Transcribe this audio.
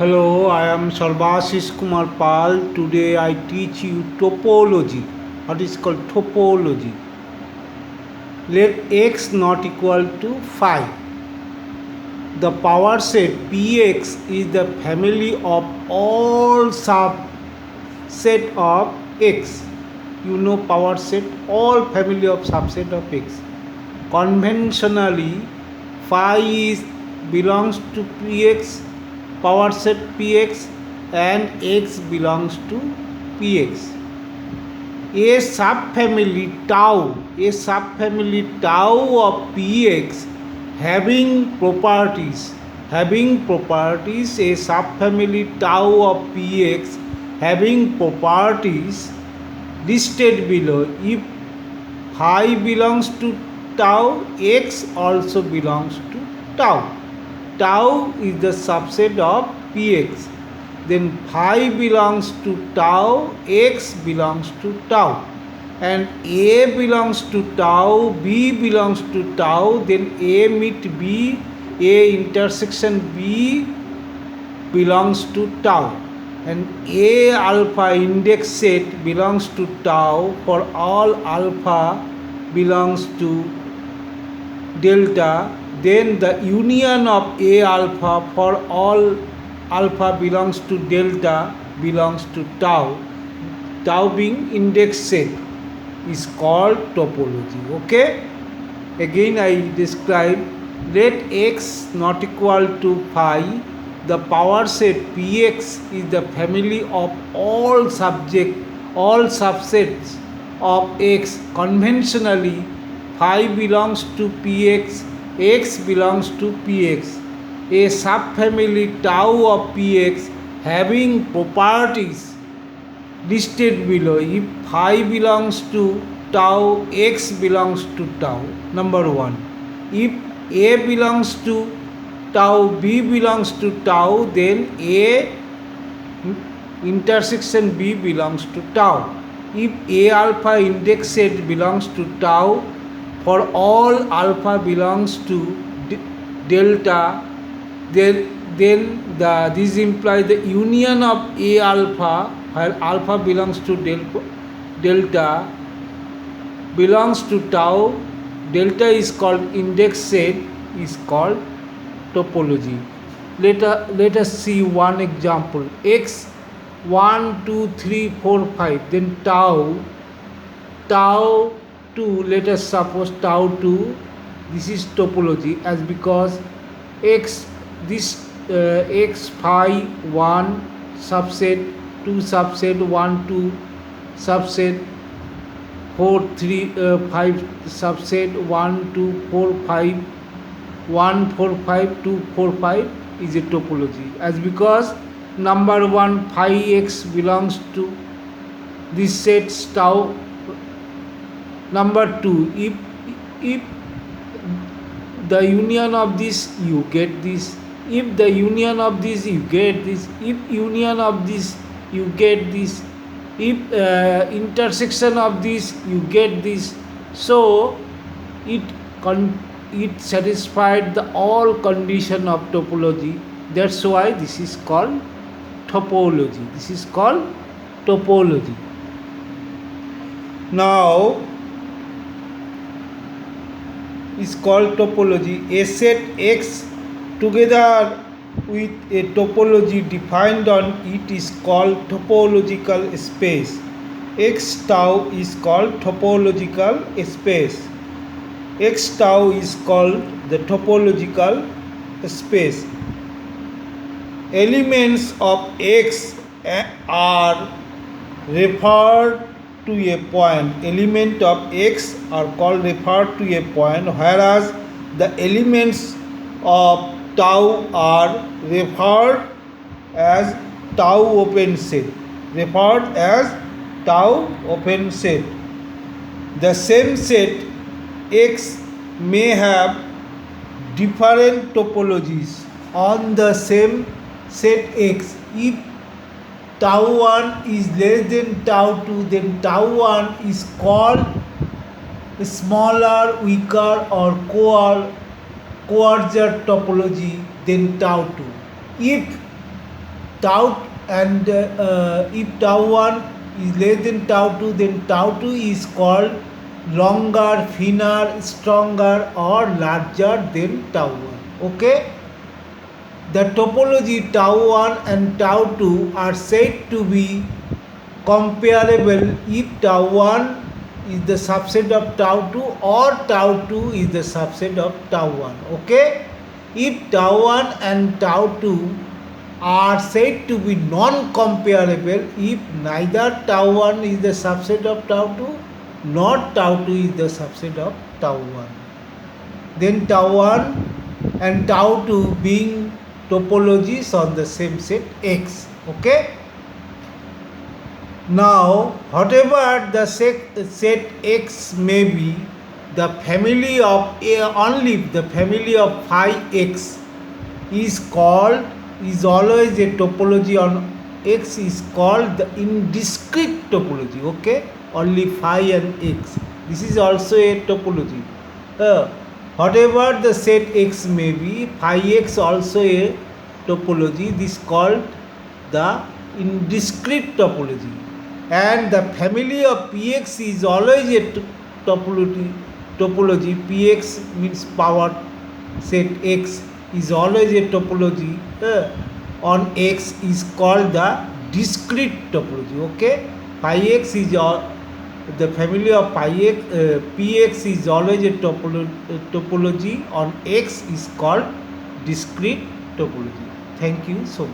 Hello, I am Sarvashish Kumar Pal. Today I teach you topology. What is called topology? Let x not equal to 5. The power set Px is the family of all subset of x. You know power set, all family of subset of x. Conventionally, phi is belongs to Px, power set Px, and x belongs to Px. A subfamily tau of Px having properties, a subfamily tau of Px having properties listed below. If phi belongs to tau, x also belongs to tau. Tau is the subset of Px. Then phi belongs to tau, x belongs to tau. And A belongs to tau, B belongs to tau, then A meet B, A intersection B belongs to tau. And A alpha index set belongs to tau for all alpha belongs to delta. Then the union of A alpha for all alpha belongs to delta belongs to tau. Tau being index set is called topology. Okay? Again I describe, let x not equal to phi. The power set Px is the family of all subsets of x. Conventionally, phi belongs to Px, x belongs to Px. A subfamily tau of Px having properties listed below. If phi belongs to tau, x belongs to tau. Number 1. If A belongs to tau, B belongs to tau, then A intersection B belongs to tau. If A alpha index set belongs to tau for all alpha belongs to delta, then this implies the union of A alpha, while alpha belongs to delta belongs to tau, delta is called index set, is called topology. Let us see one example. X 1, 2, 3, 4, 5, then tau 2, let us suppose tau 2. This is topology, as because x phi 1 subset, 2 subset, 1 2 subset, 4 3 5 subset, 1 2 4 5, 1 4 5 2 4 5 is a topology, as because number 1 phi x belongs to this set tau. Number 2, if the union of this, you get this. If the union of this, you get this. If union of this, you get this. If intersection of this, you get this. So it satisfied the all condition of topology. That's why this is called topology. This is called topology. Now is called topology. A set X together with a topology defined on it is called topological space. X tau is called topological space. X tau is called the topological space. Elements of X are referred to a point. Element of X are called referred to a point, whereas the elements of tau are referred as tau open set. The same set X may have different topologies on the same set X. If tau 1 is less than tau 2, then tau 1 is called smaller, weaker or coarser topology than tau 2. If tau and if tau 1 is less than tau 2, then tau 2 is called longer, thinner, stronger or larger than tau 1. Okay, the topology tau 1 and tau 2 are said to be comparable if tau 1 is the subset of tau 2 or tau 2 is the subset of tau 1. Okay, if tau 1 and tau 2 are said to be non-comparable if neither tau 1 is the subset of tau 2 nor tau 2 is the subset of tau 1. Then tau 1 and tau 2 being topologies on the same set X. Okay. Now, whatever the set X may be, the family of only the family of phi X is always a topology on X is called the indiscrete topology. Okay, only phi and X. This is also a topology. Whatever the set X may be, phi X also a topology. This is called the indiscrete topology. And the family of Px is always a topology. Px means power set X is always a topology on X is called the discrete topology. Okay, pi X is the family of Px is always a topology on X is called discrete topology. Thank you so much.